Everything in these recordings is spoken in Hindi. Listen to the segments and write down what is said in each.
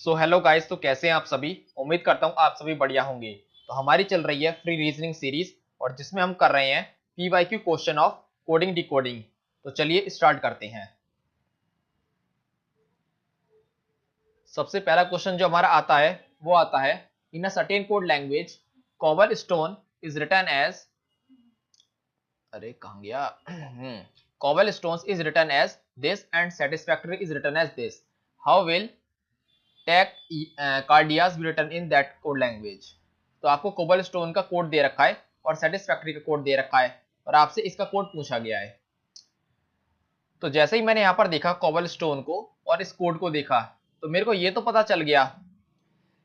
सो हेलो गाइस, तो कैसे हैं आप सभी। उम्मीद करता हूं आप सभी बढ़िया होंगे। तो हमारी चल रही है फ्री रीजनिंग सीरीज और जिसमें हम कर रहे हैं PYQ question of coding decoding. तो चलिए स्टार्ट करते हैं। सबसे पहला क्वेश्चन जो हमारा आता है वो आता है, in a certain code language cobble stone is written as, अरे कहां गया cobble stones is written as this and satisfactory is written as this. How will take cardias be written in that code language. तो आपको कोबल स्टोन का कोड दे रखा है और सेटिस्फैक्टरी का कोड दे रखा है और आपसे इसका कोड पूछा गया है। तो जैसे ही मैंने यहाँ पर देखा कोबल स्टोन को और इस कोड को देखा तो मेरे को ये तो पता चल गया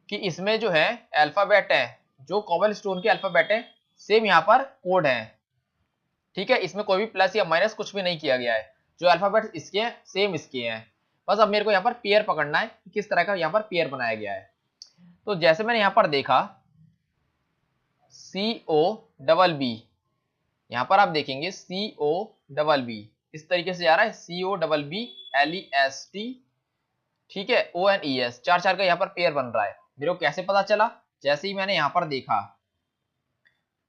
कि इसमें जो है अल्फाबेट है, जो कोबल स्टोन के अल्फाबेट है सेम यहाँ पर कोड है। ठीक है, इसमें कोई भी प्लस या माइनस कुछ भी नहीं किया गया है। जो अल्फाबेट इसके हैं सेम इसके हैं। बस अब मेरे को यहाँ पर पेयर पकड़ना है, किस तरह का यहाँ पर पेयर बनाया गया है। तो जैसे मैंने यहाँ पर देखा COBB, यहाँ पर आप देखेंगे COBB इस तरीके से जा रहा है COBBLEST, ठीक है, ONES, चार चार का यहाँ पर पेयर बन रहा है। मेरे को कैसे पता चला? जैसे ही मैंने यहाँ पर देखा,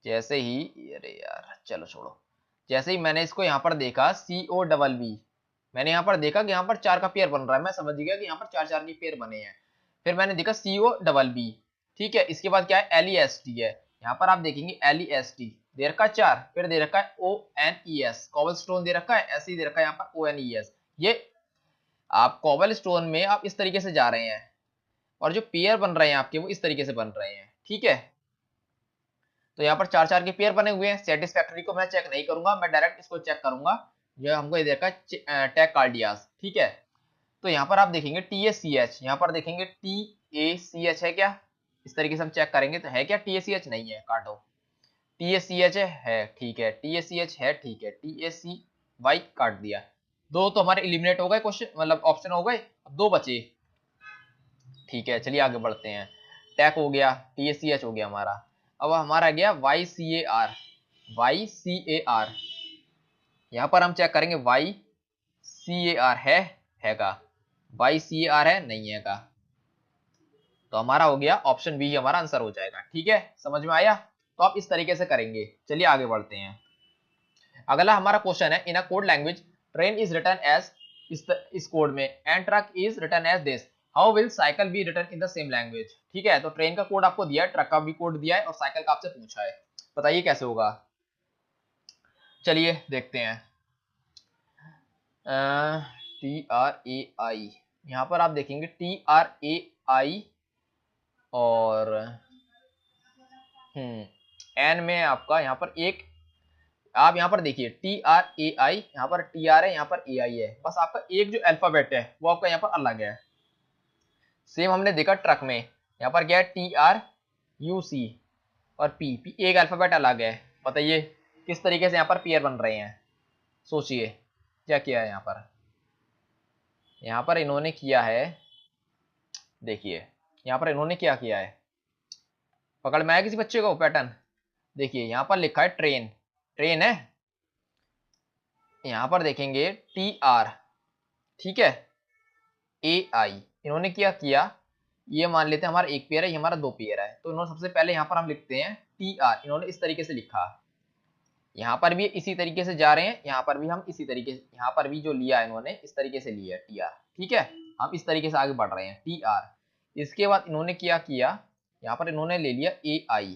जैसे ही, अरे यार चलो छोड़ो, जैसे ही मैंने इसको यहाँ पर देखा COBB, मैंने यहाँ पर देखा कि यहाँ पर चार का पेयर बन रहा है। मैं समझ गया कि यहाँ पर चार चार के पेयर बने हैं। फिर मैंने देखा COBB, ठीक है, इसके बाद क्या है LEST है। यहाँ पर आप देखेंगे LEST दे रखा है चार, फिर दे रखा है ONES, कॉबल स्टोन दे रखा है, ऐसे ही दे रखा है यहाँ पर ONES। ये आप कॉबल स्टोन में आप इस तरीके से जा रहे हैं और जो पेयर बन रहे हैं आपके वो इस तरीके से बन रहे हैं। ठीक है, तो यहाँ पर चार चार के पेयर बने हुए हैं। सेटिस्फैक्टरी को मैं चेक नहीं करूंगा, मैं डायरेक्ट इसको चेक करूंगा जो हमको ये देखा टैग कार्डियाज। ठीक है, तो यहाँ पर आप देखेंगे TACH, यहाँ पर देखेंगे TACH है क्या, इस तरीके से हम चेक करेंगे तो है क्या TACH, नहीं है, काटो। TACH है, ठीक है, TACH है, ठीक है, TACY काट दिया। दो तो हमारे एलिमिनेट हो गए क्वेश्चन, मतलब ऑप्शन हो गए, दो बचे। ठीक है, चलिए आगे बढ़ते हैं। टैक हो गया, TACH हो गया हमारा। अब हमारा गया YCAR। यहाँ पर हम चेक करेंगे YCAR है का, YCAR है, नहीं है का। तो हमारा हो गया ऑप्शन बी हमारा आंसर हो जाएगा। ठीक है, समझ में आया? तो आप इस तरीके से करेंगे। चलिए आगे बढ़ते हैं। अगला हमारा क्वेश्चन है, in a code language train is written as, इस कोड में, and truck is written as this, how will cycle be written in the same language. ठीक है, तो ट्रेन का कोड आपको दिया है, ट्रक का भी कोड दिया है और साइकिल का आपसे पूछा है। बताइए कैसे होगा। चलिए देखते हैं। TRAI, यहाँ पर आप देखेंगे TRAI और एन में आपका यहाँ पर एक, आप यहाँ पर देखिए TRAI, यहाँ पर TR है, यहाँ पर AI है। बस आपका एक जो अल्फाबेट है वो आपका यहाँ पर अलग है। सेम हमने देखा ट्रक में, यहाँ पर क्या है TRUC और P एक अल्फाबेट अलग है। बताइए किस तरीके से यहाँ पर पेयर बन रहे हैं। सोचिए क्या किया है यहाँ पर इन्होंने किया है। देखिए यहाँ पर इन्होंने क्या किया है, पकड़ में आया किसी बच्चे को पैटर्न? देखिए यहाँ पर लिखा है ट्रेन, ट्रेन है, यहाँ पर देखेंगे TR, ठीक है, AI। इन्होंने क्या किया, ये मान लेते हैं हमारा एक पेयर है, ये हमारा दो पेयर है। तो इन्होंने सबसे पहले यहाँ पर हम लिखते हैं TR, इन्होंने इस तरीके से लिखा। यहाँ पर भी इसी तरीके से जा रहे हैं, यहाँ पर भी हम इसी तरीके से, यहाँ पर भी जो लिया इन्होंने इस तरीके से लिया TR। ठीक है, हम इस तरीके से आगे बढ़ रहे हैं TR। इसके बाद इन्होंने क्या किया, यहाँ पर इन्होंने ले लिया AI।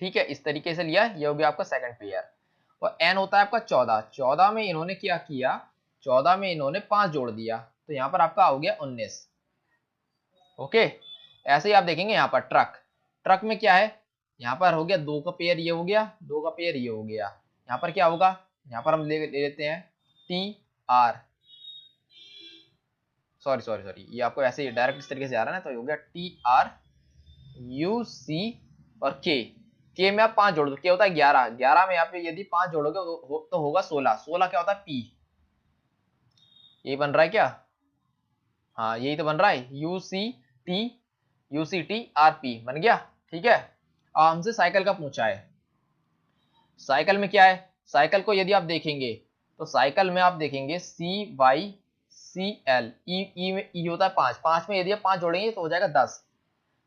ठीक है, इस तरीके से लिया, ये हो गया आपका सेकंड पेयर। और n होता है आपका 14, 14 में इन्होंने क्या किया, 14 में इन्होंने 5 जोड़ दिया, तो यहाँ पर आपका हो गया 19। ओके, ऐसे ही आप देखेंगे यहाँ पर ट्रक, ट्रक में क्या है, यहाँ पर हो गया दो का पेयर, ये हो गया दो का पेयर, ये हो गया। यहाँ पर क्या होगा, यहाँ पर हम ले लेते हैं TR, सॉरी ये आपको ऐसे ही डायरेक्ट इस तरीके से आ रहा है ना, तो ये हो गया TRUC और K में आप 5 जोड़ दो, क्या होता है 11, 11 में आप यदि 5 जोड़ोगे तो होगा 16, 16 क्या होता है P, ये बन रहा है क्या, हाँ यही तो बन रहा है UCTRP बन गया। ठीक है, अब हमसे साइकिल का पूछा है। साइकिल में क्या है, साइकिल को यदि आप देखेंगे तो साइकिल में आप देखेंगे CYC CL, ई में ई होता है 5, 5 में यदि आप 5 जोड़ेंगे तो हो जाएगा 10,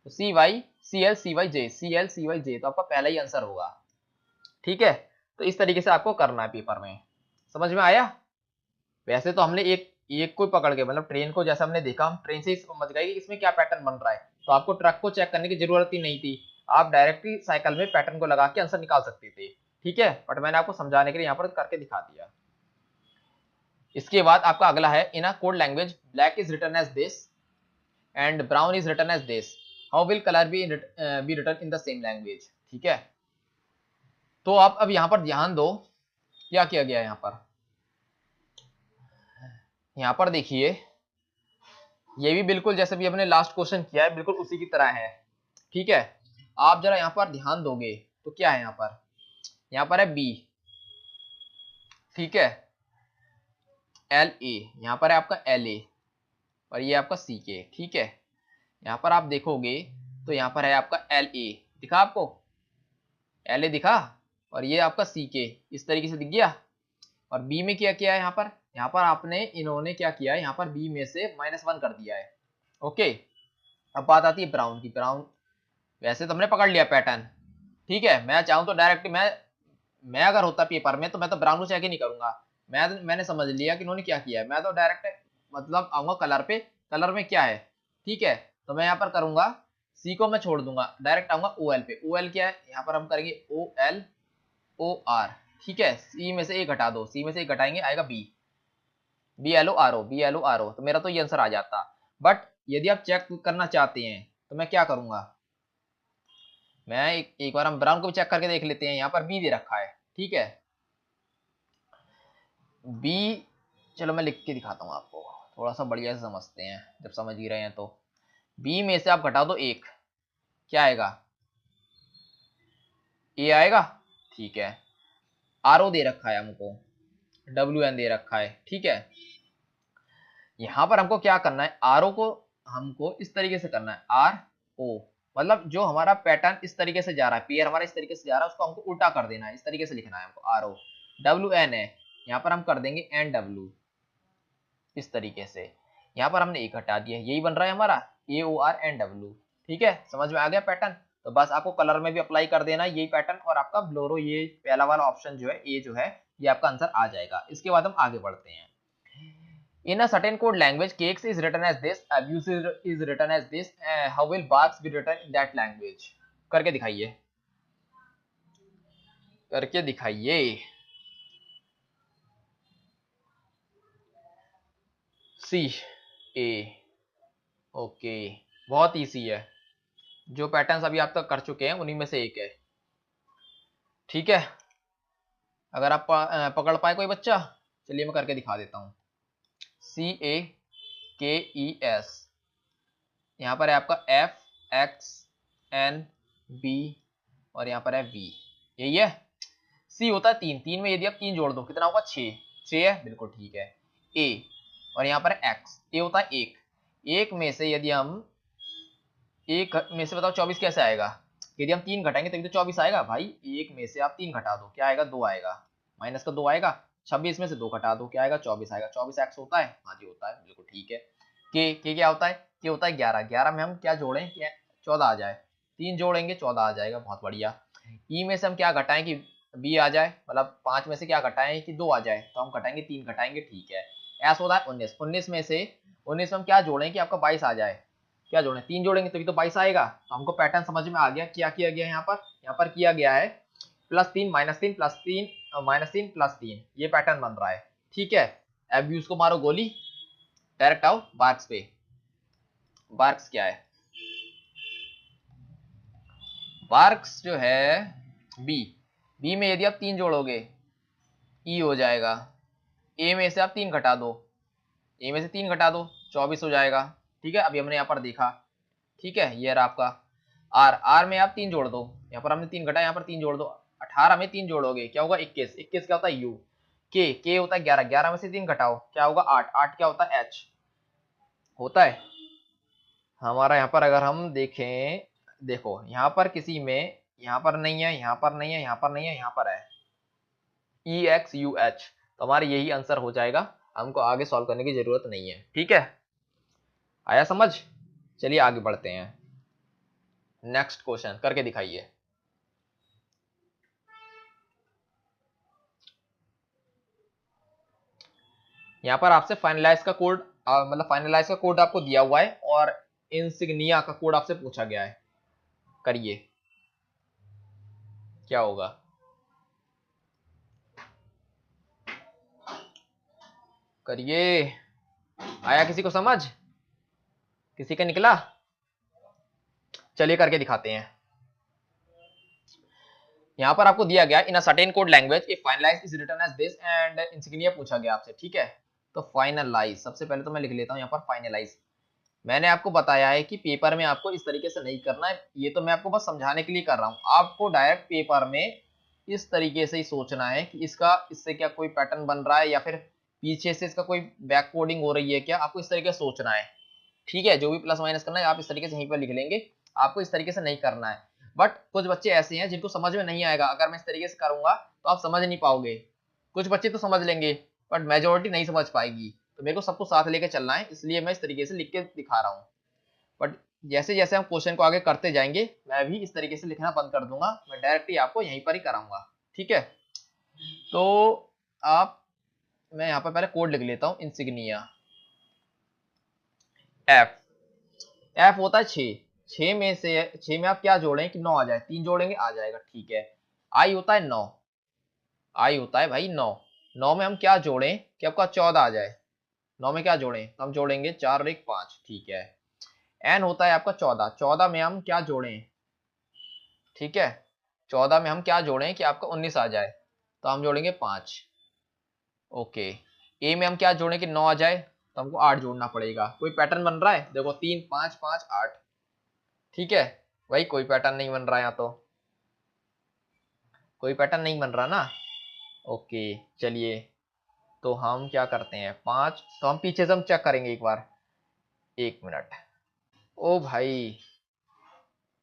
तो CY CL CY J, CL CY J, तो आपका पहला ही आंसर होगा। ठीक है, तो इस तरीके से आपको करना है पेपर में। समझ में आया? वैसे तो हमने एक एक को पकड़ के, मतलब ट्रेन को जैसा हमने देखा, हम ट्रेन से ही समझ गए कि इसमें क्या पैटर्न बन रहा है, तो आपको ट्रक को चेक करने की जरूरत ही नहीं थी, आप डायरेक्टली साइकिल में पैटर्न को लगा के आंसर निकाल सकते थे। ठीक है, बट मैंने आपको समझाने के लिए यहाँ पर करके दिखा दिया। इसके बाद आपका अगला है, in a code language black is written as this and brown is written as this, how will colour be written in the same language. ठीक है, तो आप अब यहाँ पर ध्यान दो क्या किया गया है। यहाँ पर देखिए, ये भी बिल्कुल जैसे भी हमने लास्ट क्वेश्चन किया है बिल्कुल उसी की तरह है। ठीक है, आप जरा यहाँ पर ध्यान दोगे तो क्या है, यहाँ पर है बी, ठीक है, एल ए, यहाँ पर है आपका एल ए, और ये आपका सी के। ठीक है, यहाँ पर आप देखोगे तो यहाँ पर है आपका एल ए, दिखा आपको, एल ए दिखा, और ये आपका सी के, इस तरीके से दिख गया। और बी में क्या किया है, यहाँ पर आपने, इन्होंने क्या किया है, यहाँ पर बी में से -1 कर दिया है। ओके, अब बात आती है ब्राउन की। ब्राउन वैसे तो हमने पकड़ लिया पैटर्न, ठीक है, मैं चाहूँ तो डायरेक्ट मैं अगर होता पेपर में तो मैं तो ब्राउन को चेक ही नहीं करूंगा, मैंने समझ लिया कि इन्होंने क्या किया है, मैं तो डायरेक्ट मतलब आऊंगा कलर पे, कलर में क्या है। ठीक है, तो मैं यहाँ पर करूंगा, सी को मैं छोड़ दूंगा, डायरेक्ट आऊंगा ओ एल पे। ओ एल क्या है, यहाँ पर हम करेंगे ओ एल ओ आर। ठीक है, सी में से ए घटा दो, सी में से ए घटाएंगे आएगा B, B L O R O, B L O R O, तो मेरा तो ये आंसर आ जाता। बट यदि आप चेक करना चाहते हैं तो मैं क्या करूंगा, मैं एक बार हम ब्राउन को भी चेक करके देख लेते हैं। यहाँ पर बी दे रखा है, ठीक है, बी, चलो मैं लिख के दिखाता हूँ आपको, थोड़ा सा बढ़िया से समझते हैं जब समझ ही रहे हैं तो। बी में से आप घटा दो 1, क्या आएगा, ए आएगा। ठीक है, आर ओ दे रखा है हमको, डब्ल्यू एन दे रखा है। ठीक है, यहाँ पर हमको क्या करना है, आर ओ को हमको इस तरीके से करना है, आर ओ, मतलब जो हमारा पैटर्न इस तरीके से जा रहा है, पेयर हमारा इस तरीके से जा रहा है, उसको हमको उल्टा कर देना है, इस तरीके से लिखना है हमको, आर ओ, डब्ल्यू एन है, यहाँ पर हम कर देंगे एन डब्ल्यू, इस तरीके से। यहाँ पर हमने एक हटा दिया, यही बन रहा है हमारा ए ओ आर एन डब्ल्यू। ठीक है, समझ में आ गया पैटर्न? तो बस आपको कलर में भी अप्लाई कर देना यही पैटर्न, और आपका ब्लोरो, ये पहला वाला ऑप्शन जो है, ए जो है, ये आपका आंसर आ जाएगा। इसके बाद हम आगे बढ़ते हैं। In a certain code language, cakes is written as this, abuse is written as this. How will barks be written in that language? करके दिखाइए, करके दिखाइए। सी ए, ओके, बहुत इजी है, जो पैटर्न्स अभी आप तक कर चुके हैं उन्हीं में से एक है। ठीक है, अगर आप पकड़ पाए कोई बच्चा, चलिए मैं करके दिखा देता हूँ। सी ए के ई एस, यहाँ पर है आपका एफ एक्स एन बी, और यहाँ पर है वी, यही है। सी होता है 3, 3 में यदि आप 3 जोड़ दो कितना होगा, 6, 6 है, बिल्कुल ठीक है। ए, और यहाँ पर है एक्स, ए होता है 1, 1 में से यदि हम, 1 में से बताओ 24 कैसे आएगा, यदि हम 3 घटाएंगे तभी तो 24 आएगा भाई। 1 में से आप 3 घटा दो, क्या आएगा, 2 आएगा, माइनस का 2 आएगा। 26 में से 2 घटा दो, क्या आएगा, 24 आएगा। 24 एक्स होता है, हाँ जी होता है, बिल्कुल ठीक है। के क्या होता है, के होता है 11, 11 में हम क्या जोड़ें, क्या 14 आ जाए, 3 जोड़ेंगे 14 आ जाएगा, बहुत बढ़िया। ई में से हम क्या घटाएं कि बी आ जाए, मतलब 5 में से क्या घटाएं कि 2 आ जाए, तो हम घटाएंगे 3 घटाएंगे, ठीक है। एस होता है 19, 19 में से, 19 में हम क्या जोड़ें कि आपका 22 आ जाए, क्या जोड़ें, 3 जोड़ेंगे तभी तो 22 आएगा। तो हमको पैटर्न समझ में आ गया, क्या किया गया है यहाँ पर किया गया है +3 -3 +3 -3 +3, ये पैटर्न बन रहा है। ठीक है, अब भी उसको मारो गोली, डायरेक्ट आओ बार्क्स पे। बार्क्स क्या है, बार्क्स जो है बी, बी में यदि आप 3 जोड़ोगे ई हो जाएगा, ए में से आप 3 घटा दो, ए में से 3 घटा दो 24 हो जाएगा। ठीक है, अभी हमने यहाँ पर देखा, ठीक है, ये रहा आपका आर, आर में आप 3 जोड़ दो, यहाँ पर हमने 3 घटा, यहाँ पर 3 जोड़ दो, 18 में 3 जोड़ोगे क्या होगा, 21, 21 क्या होता है यू, के होता है 11, 11 में से 3 घटाओ क्या होगा 8, 8 क्या होता है एच होता है हमारा। यहाँ पर अगर हम देखें, देखो यहाँ पर किसी में, यहाँ पर नहीं है, यहाँ पर नहीं है, यहाँ पर नहीं है, यहाँ पर है EXUH, तो हमारा यही आंसर हो जाएगा हमको आगे सॉल्व करने की जरूरत नहीं है। ठीक है, आया समझ? चलिए आगे बढ़ते हैं, नेक्स्ट क्वेश्चन करके दिखाइए। यहाँ पर आपसे फाइनलाइज का कोड मतलब फाइनलाइज का कोड आपको दिया हुआ है और इंसिग्निया का कोड आपसे पूछा गया है। करिए, क्या होगा? करिए, आया किसी को समझ? किसी का निकला? चलिए करके दिखाते हैं। यहाँ पर आपको दिया गया in a certain code language if finalise is written as this and insignia पूछा गया आपसे। ठीक है, तो फाइनलाइज सबसे पहले तो मैं लिख लेता हूँ यहाँ पर फाइनलाइज। मैंने आपको बताया है कि पेपर में आपको इस तरीके से नहीं करना है, ये तो मैं आपको बस समझाने के लिए कर रहा हूँ। आपको डायरेक्ट पेपर में इस तरीके से ही सोचना है कि इसका इससे क्या कोई पैटर्न बन रहा है या फिर पीछे से इसका कोई बैक कोडिंग हो रही है क्या, आपको इस तरीके से सोचना है। ठीक है, जो भी प्लस माइनस करना है आप इस तरीके से यहीं पर लिख लेंगे, आपको इस तरीके से नहीं करना है। बट कुछ बच्चे ऐसे हैं जिनको समझ में नहीं आएगा, अगर मैं इस तरीके से करूंगा तो आप समझ नहीं पाओगे। कुछ बच्चे तो समझ लेंगे बट मेजोरिटी नहीं समझ पाएगी, तो मेरे को सबको साथ लेके चलना है, इसलिए मैं इस तरीके से लिख के दिखा रहा हूँ। बट जैसे जैसे हम क्वेश्चन को आगे करते जाएंगे मैं भी इस तरीके से लिखना बंद कर दूंगा, मैं डायरेक्टली आपको यहीं पर ही कराऊंगा। ठीक है, तो आप मैं यहाँ पर पहले कोड लिख लेता हूँ इंसिग्निया। एफ एफ होता है 6, 6 में से 6 में आप क्या जोड़ें कि 9 आ जाए, 3 जोड़ेंगे आ जाएगा। ठीक है, आई होता है 9, आई होता है भाई 9, 9 में हम क्या जोड़ें कि आपका 14 आ जाए। 9 में क्या जोड़ें तो हम जोड़ेंगे 4 और 1 5। ठीक है, एन होता है आपका 14, 14 में हम क्या जोड़ें? ठीक है, 14 में हम क्या जोड़ें कि आपका 19 आ जाए, तो हम जोड़ेंगे 5। ओके, ए में हम क्या जोड़ें कि 9 आ जाए, तो हमको 8 जोड़ना पड़ेगा। कोई पैटर्न बन रहा है? देखो 3 5 5 8। ठीक है, भाई कोई पैटर्न नहीं बन रहा है यहाँ, तो कोई पैटर्न नहीं बन रहा ना। ओके, चलिए तो हम क्या करते हैं 5, तो हम पीछे से हम चेक करेंगे एक बार। 1 मिनट, ओ भाई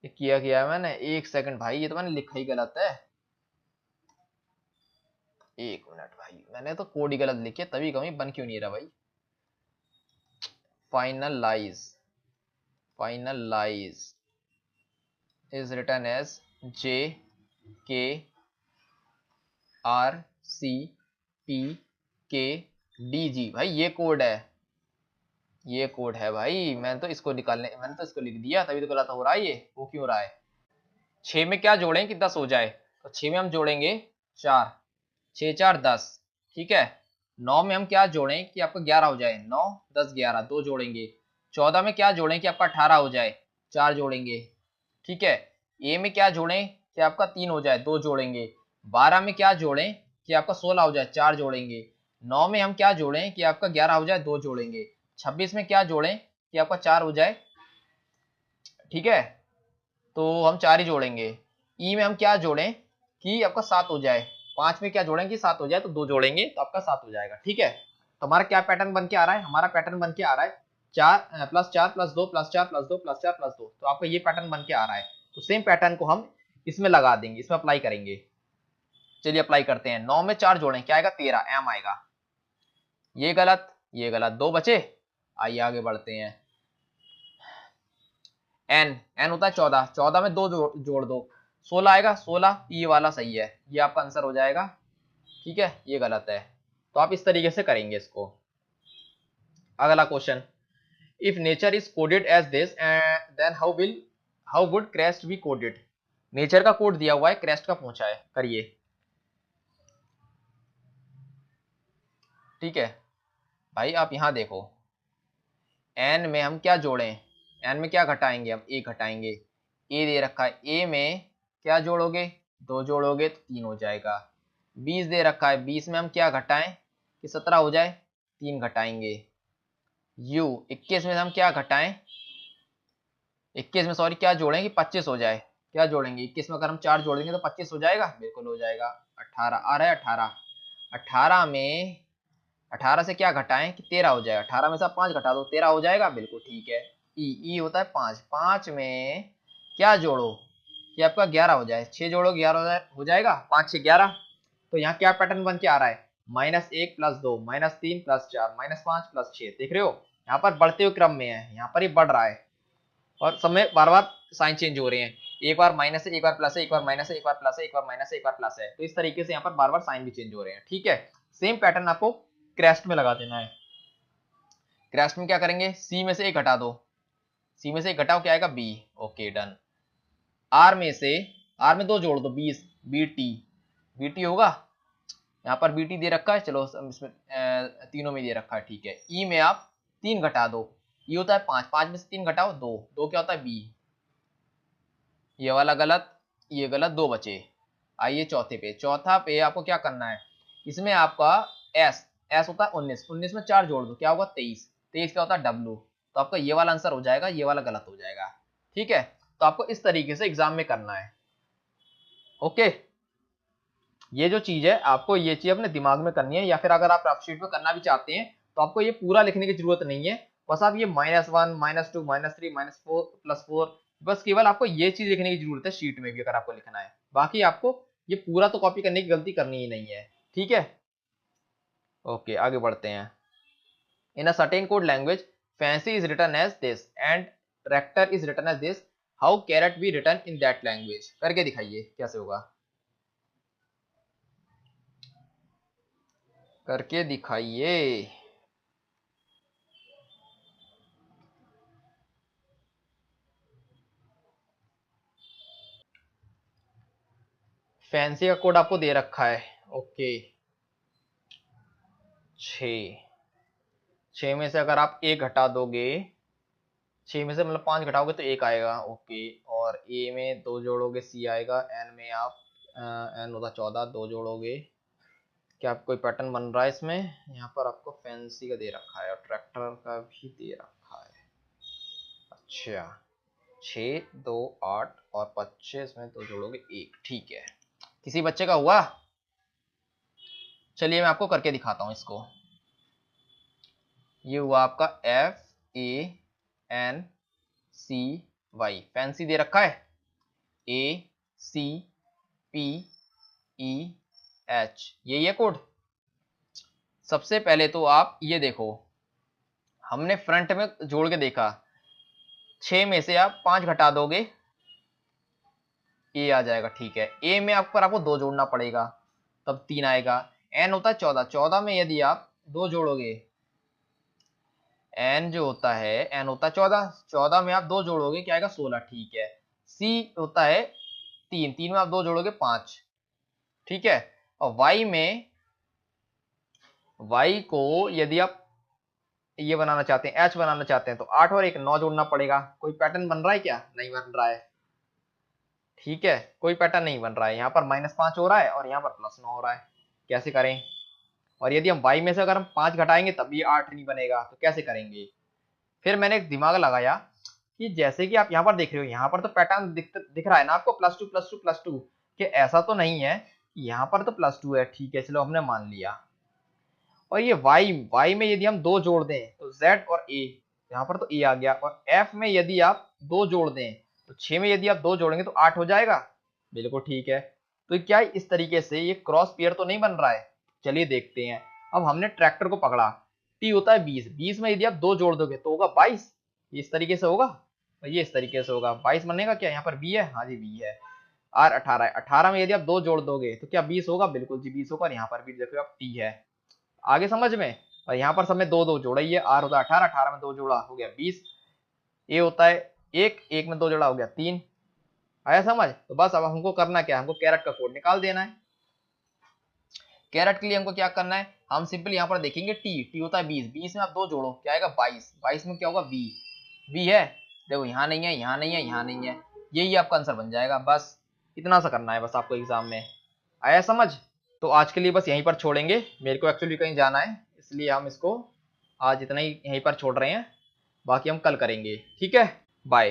ये किया गया है मैंने, 1 सेकंड भाई, ये तो मैंने लिखा ही गलत है। 1 मिनट भाई, मैंने तो कोड ही गलत लिखे, तभी कमी बन क्यों नहीं रहा भाई। Finalize, finalize is written as JKRCPKDG। भाई ये कोड है, ये कोड है भाई, मैंने तो इसको लिख दिया, तभी तो गलत हो रहा है ये, वो क्यों हो रहा है। 6 में क्या जोड़ें कि 10 हो जाए, तो 6 में हम जोड़ेंगे 4, 6 4 10। ठीक है, 9 में हम क्या जोड़ें कि आपका 11 हो जाए, 9 10 11 2 जोड़ेंगे। 14 में क्या जोड़ें कि आपका 18 हो जाए, 4 जोड़ेंगे। ठीक है, ए में क्या जोड़ें कि आपका 3 हो जाए, 2 जोड़ेंगे। 12 में क्या जोड़ें कि आपका 16 हो जाए, 4 जोड़ेंगे। 9 में हम क्या जोड़ें कि आपका 11 हो जाए, 2 जोड़ेंगे। 26 में क्या जोड़ें कि आपका 4 हो जाए। ठीक है, तो हम 4 ही जोड़ेंगे। ई में हम क्या जोड़ें कि आपका 7 हो जाए। 5 में क्या जोड़ें कि 7 हो जाए, तो 2 जोड़ेंगे तो आपका 7 हो जाएगा। ठीक है, तो हमारा क्या पैटर्न बन के आ रहा है? हमारा पैटर्न बन के आ रहा है 4 plus 4 plus 2 plus 4 plus 2 plus 4 plus 2। तो आपका ये पैटर्न बन के आ रहा है, तो सेम पैटर्न को हम इसमें लगा देंगे, इसमें अप्लाई करेंगे। चलिए अप्लाई करते हैं। 9 में 4 जोड़ें क्या आएगा? 13 एम आएगा। ये गलत, ये गलत, 2 बचे। आइए आगे बढ़ते हैं। एन होता है 14, 14 में 2 जोड़ दो, 16 आएगा। 16 ये वाला सही है, ये आपका आंसर हो जाएगा। ठीक है, ये गलत है, तो आप इस तरीके से करेंगे इसको। अगला question, if nature is coded as this then how would crest be coded. Nature का कोड दिया हुआ है, क्रेस्ट का पूछा है, करिए। ठीक है भाई, आप यहां देखो, एन में हम क्या जोड़ें, एन में क्या घटाएंगे, हम ए घटाएंगे। ए दे रखा है, ए में क्या जोड़ोगे? 2 जोड़ोगे तो 3 हो जाएगा। 20 दे रखा है, 20 में हम क्या घटाएं कि 17 हो जाए, 3 घटाएंगे। यू 21 में हम क्या घटाएं, 21 में सॉरी क्या जोड़ें कि 25 हो जाए। क्या जोड़ेंगे? 21 में अगर हम 4 जोड़ेंगे तो 25 हो जाएगा, बिल्कुल हो जाएगा। 18 आ रहा है, 18 18 में 18 से क्या घटाएं कि 13 हो जाएगा। 18 में से 5 घटा दो, 13 हो जाएगा, बिल्कुल ठीक है। ई होता है 5, 5 में क्या जोड़ो कि आपका 11 हो जाए। 6 जोड़ो 11 हो जाएगा, 5 6 11। तो यहाँ क्या पैटर्न बन के आ रहा है? -1 + 2 -3 + 4 -5 + 6। देख रहे हो यहाँ पर बढ़ते हुए क्रम में है, यहाँ पर ये बढ़ रहा है और समय बार बार साइन चेंज हो रहे हैं, एक बार माइनस है, एक बार प्लस है, एक बार माइनस है, एक बार प्लस है, एक बार माइनस है, एक बार प्लस है। तो इस तरीके से यहाँ पर बार बार साइन भी चेंज हो रहे हैं। ठीक है, सेम पैटर्न आपको क्रेस्ट में लगा देना है। क्रेस्ट में क्या करेंगे, सी में से एक घटा दो, सी में से एक घटाओ, क्या आएगा बी। Okay done. आर में से, आर में 2 जोड़ दो, 20 बीटी, बीटी होगा, यहाँ पर बीटी दे रखा है, चलो इसमें तीनों में दे रखा है। ठीक है, ई में आप 3 घटा दो, ये होता है 5, 5 में से 3 घटाओ 2, 2 क्या होता है बी। ये वाला गलत, ये गलत, 2 बचे। आइए चौथे पे, चौथा पे आपको क्या करना है, इसमें आपका एस, एस होता है 19, 19 में 4 जोड़ दो, क्या होगा 23, 23 क्या होता है डब्लू। तो आपका ये वाला आंसर हो जाएगा, ये वाला गलत हो जाएगा। ठीक है, तो आपको इस तरीके से एग्जाम में करना है। ओके, ये जो चीज है आपको ये चीज अपने दिमाग में करनी है, या फिर अगर आप रफ शीट में करना भी चाहते हैं तो आपको ये पूरा लिखने की जरूरत नहीं है, बस आप ये -1 -2 -3 -4 +4, बस केवल आपको ये चीज लिखने की जरूरत है शीट में भी अगर आपको लिखना है। बाकी आपको ये पूरा तो कॉपी करने की गलती करनी ही नहीं है। ठीक है, ओके आगे बढ़ते हैं। In a certain code language fancy is written as this and tractor is written as this, how carrot be written in that language. करके दिखाइए कैसे होगा, करके दिखाइए। फैंसी का कोड आपको दे रखा है। ओके 6, 6 में से अगर आप 1 घटा दोगे, 6 में से मतलब 5 घटाओगे तो 1 आएगा। ओके, और ए में 2 जोड़ोगे सी आएगा, एन में आप एन होता 14, 2 जोड़ोगे। क्या आप कोई पैटर्न बन रहा है इसमें, यहाँ पर आपको फैंसी का दे रखा है और ट्रैक्टर का भी दे रखा है। अच्छा 6 2 8 और 25 में 2 जोड़ोगे 1। ठीक है, किसी बच्चे का हुआ, चलिए मैं आपको करके दिखाता हूं इसको। ये हुआ आपका FANCY, फैंसी दे रखा है, ACPEH, यही है कोड। सबसे पहले तो आप ये देखो, हमने फ्रंट में जोड़ के देखा, 6 में से आप 5 घटा दोगे, ए आ जाएगा। ठीक है, ए में आपको 2 जोड़ना पड़ेगा, तब 3 आएगा। एन होता है 14, 14 में यदि आप 2 जोड़ोगे, एन जो होता है, एन होता है 14, 14 में आप 2 जोड़ोगे क्या आएगा 16। ठीक है, सी होता है 3, 3 में आप 2 जोड़ोगे 5। ठीक है, और वाई में, वाई को यदि आप ये बनाना चाहते हैं, एच बनाना चाहते हैं, तो 8 और 1 9 जोड़ना पड़ेगा। कोई पैटर्न बन रहा है क्या, नहीं बन रहा है। ठीक है, कोई पैटर्न नहीं बन रहा है, यहाँ पर -5 हो रहा है और यहाँ पर +9 हो रहा है, कैसे करें। और यदि हम y में से अगर हम 5 घटाएंगे तब भी 8 नहीं बनेगा, तो कैसे करेंगे। फिर मैंने एक दिमाग लगाया कि जैसे कि आप यहाँ पर देख रहे हो, यहाँ पर तो पैटर्न दिख रहा है ना आपको, +2 +2 +2, कि ऐसा तो नहीं है, यहाँ पर तो +2 है। ठीक है, चलो हमने मान लिया। और ये y में यदि हम 2 जोड़ दें तो z और a, यहाँ पर तो a आ गया। और f में यदि आप 2 जोड़ दें तो 6 में यदि आप 2 जोड़ेंगे तो 8 हो जाएगा। बिल्कुल ठीक है, तो क्या इस तरीके से ये क्रॉस पेयर तो नहीं बन रहा है। चलिए देखते हैं। अब हमने ट्रैक्टर को पकड़ा, t होता है 20, 20 में यदि आप 2 जोड़ दोगे तो होगा 22, इस तरीके से होगा, ये इस तरीके से होगा। 22 बनेगा क्या, यहाँ पर b है, हाँ जी b है। r 18 है, 18 में यदि आप 2 जोड़ दोगे तो क्या 20 होगा, बिल्कुल जी 20 होगा। और यहाँ पर भी देखो आप t है, आगे समझ में। और यहाँ पर सब में 2 2 जोड़ा ही है, r होता है 18, 18 में 2 जोड़ा हो गया 20, a होता है 1, 1 में 2 जोड़ा हो गया 3। आया समझ। तो बस अब हमको करना क्या है, हमको कैरेट का कोड निकाल देना है। कैरेट के लिए हमको क्या करना है, हम सिंपल यहाँ पर देखेंगे t होता है 20, 20 में आप 2 जोड़ो क्या आएगा 22, 22 में क्या होगा b है, देखो यहाँ नहीं है, यहाँ नहीं है, यहाँ नहीं है, यही आपका आंसर बन जाएगा। बस इतना सा करना है बस आपको एग्जाम में। आया समझ। तो आज के लिए बस यहीं पर छोड़ेंगे, मेरे को एक्चुअली कहीं जाना है, इसलिए हम इसको आज इतना ही यहीं पर छोड़ रहे हैं, बाकी हम कल करेंगे। ठीक है, बाय।